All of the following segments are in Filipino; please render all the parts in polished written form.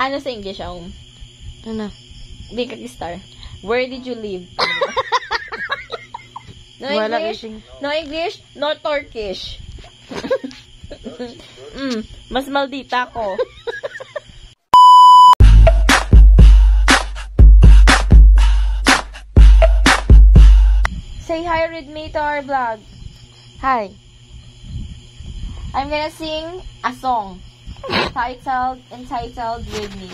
Ano sa English, Ano? Di ka star. Where did you live? No Wala English, kasing... no English, no Turkish. Mas maldita ko. Say hi, read me to our vlog. Hi. I'm gonna sing a song entitled Read Me.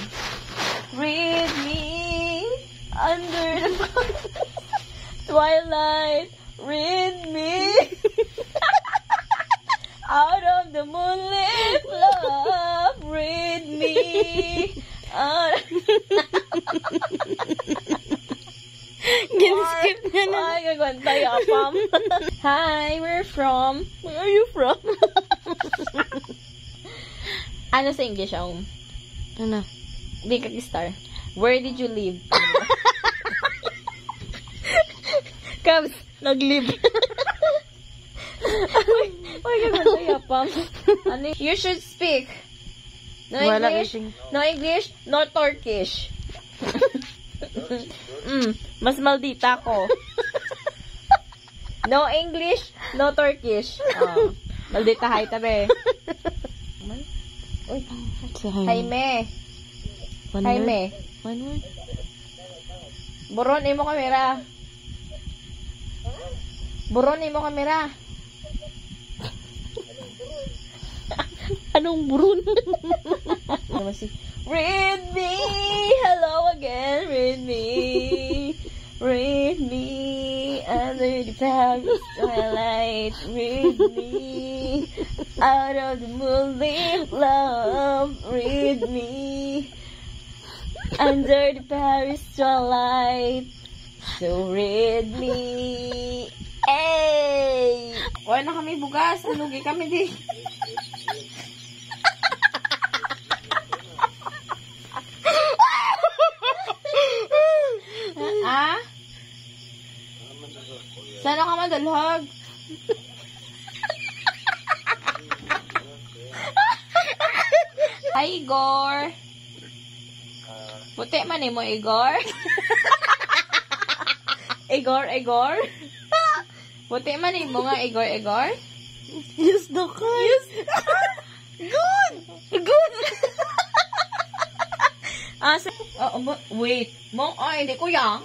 Read me under the twilight. Read me out of the moonlit love. Read me out. Gina-skip na na. Ay, gagwantay apam. Hi, we're from... Where are you from? Ano sa English, Ano? Di ka star. Where did you live? Kabs, nag-live. Ay, gagwantay apam. Ano? You should speak. No Wala English, kasing... no English, no Turkish. Mas maldita ko. No English, no Turkish. Oh. Maldita, hi, tabi. Uy. Sa Jaime. One Jaime. word? One word? Buron, mo kamera. Buron, mo kamera. Anong burun? Read me, hello again, read me. Read me under the Paris twilight. Read me out of the moonlit love. Read me under the Paris twilight. So read me. Hey! Kuha na kami bugas. Nalugi kami di. Ha? Sana ka madalhog? Hi, Igor. Puti man mo, Igor. Igor. Puti man mo nga, Igor. Yes, Doka. Yes. Good. Wait. Ay, hindi ko yan.